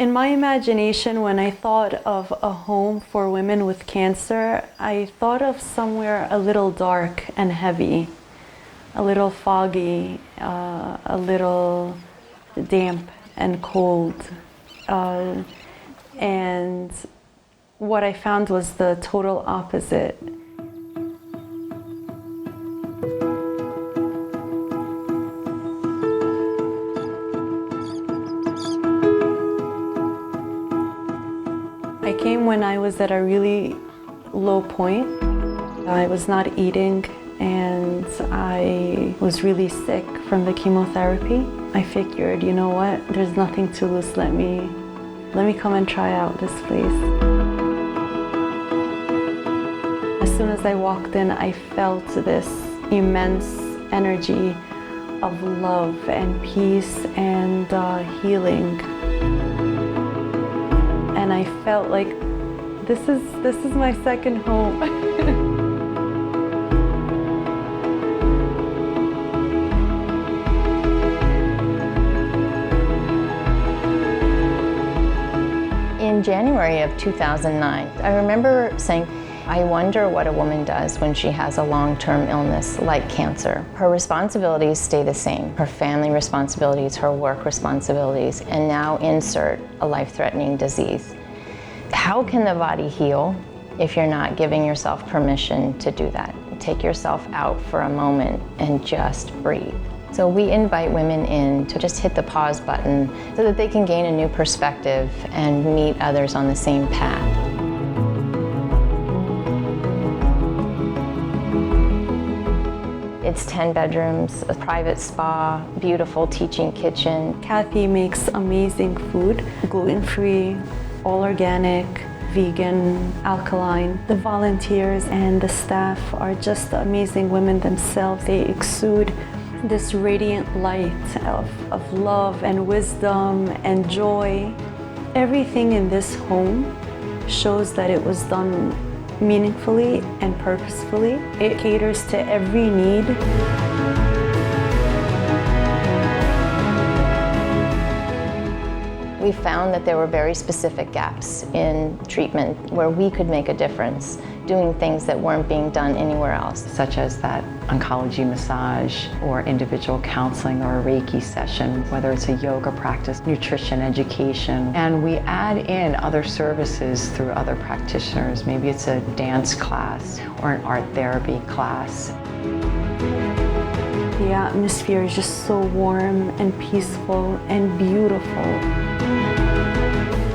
In my imagination, when I thought of a home for women with cancer, I thought of somewhere a little dark and heavy, a little foggy, a little damp and cold. And what I found was the total opposite. I came when I was at a really low point. I was not eating and I was really sick from the chemotherapy. I figured, you know what, there's nothing to lose. Let me come and try out this place. As soon as I walked in, I felt this immense energy of love and peace and healing. And I felt like this is my second home. In January of 2009, I remember saying, I wonder what a woman does when she has a long-term illness like cancer. Her responsibilities stay the same. Her family responsibilities, her work responsibilities, and now insert a life-threatening disease. How can the body heal if you're not giving yourself permission to do that? Take yourself out for a moment and just breathe. So we invite women in to just hit the pause button so that they can gain a new perspective and meet others on the same path. It's 10 bedrooms, a private spa, beautiful teaching kitchen. Kathy makes amazing food, gluten-free, all organic, vegan, alkaline. The volunteers and the staff are just amazing women themselves. They exude this radiant light of love and wisdom and joy. Everything in this home shows that it was done meaningfully and purposefully. It caters to every need. We found that there were very specific gaps in treatment where we could make a difference, doing things that weren't being done anywhere else. Such as that oncology massage or individual counseling or a Reiki session, whether it's a yoga practice, nutrition, education. And we add in other services through other practitioners. Maybe it's a dance class or an art therapy class. The atmosphere is just so warm and peaceful and beautiful.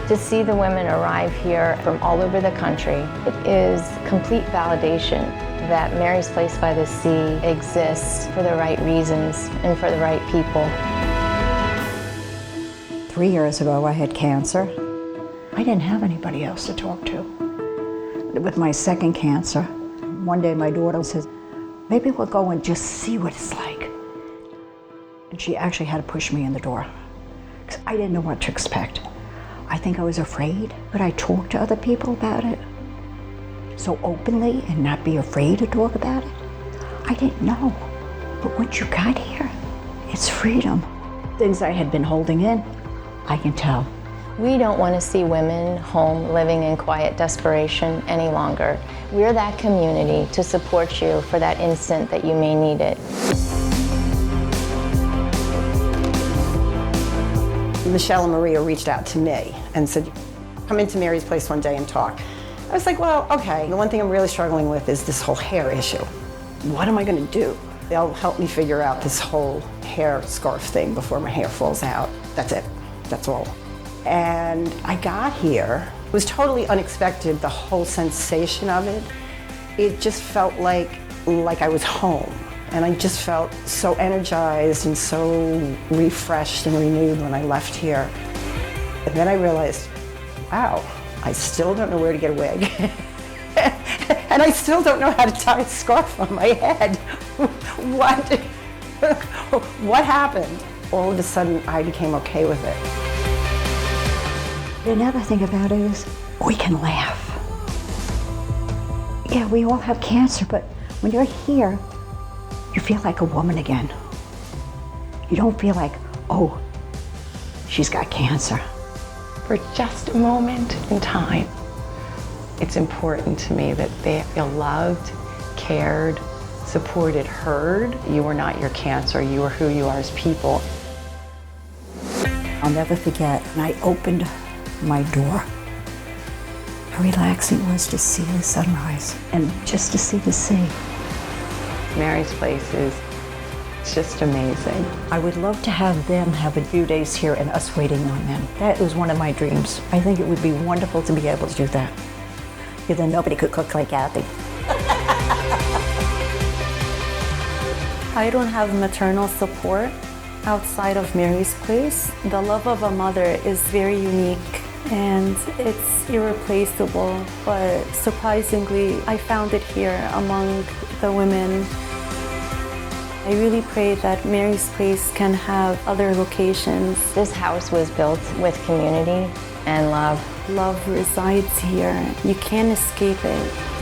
To see the women arrive here from all over the country, it is complete validation that Mary's Place by the Sea exists for the right reasons and for the right people. 3 years ago, I had cancer. I didn't have anybody else to talk to. With my second cancer, one day my daughter says, maybe we'll go and just see what it's like. And she actually had to push me in the door because I didn't know what to expect. I think I was afraid, but I talked to other people about it so openly and not be afraid to talk about it. I didn't know, but once you got here, it's freedom. Things I had been holding in, I can tell. We don't want to see women home living in quiet desperation any longer. We're that community to support you for that instant that you may need it. Michelle and Maria reached out to me and said, come into Mary's Place one day and talk. I was like, well, okay. The one thing I'm really struggling with is this whole hair issue. What am I going to do? They'll help me figure out this whole hair scarf thing before my hair falls out. That's it. That's all. And I got here. It was totally unexpected, the whole sensation of it. It just felt like I was home. And I just felt so energized and so refreshed and renewed when I left here. And then I realized, wow, I still don't know where to get a wig. And I still don't know how to tie a scarf on my head. What happened? All of a sudden, I became okay with it. Another thing about it is we can laugh. Yeah, we all have cancer, but when you're here, you feel like a woman again. You don't feel like, oh, she's got cancer. for just a moment in time. It's important to me that they feel loved, cared, supported, heard. You are not your cancer, you are who you are as people. I'll never forget when I opened my door, how relaxing it was to see the sunrise and just to see the sea. Mary's Place is just amazing. I would love to have them have a few days here and us waiting on them. That was one of my dreams. I think it would be wonderful to be able to do that. Because then nobody could cook like Kathy. I don't have maternal support outside of Mary's Place. The love of a mother is very unique and it's irreplaceable, but surprisingly, I found it here among the women. I really pray that Mary's Place can have other locations. This house was built with community and love. Love resides here. You can't escape it.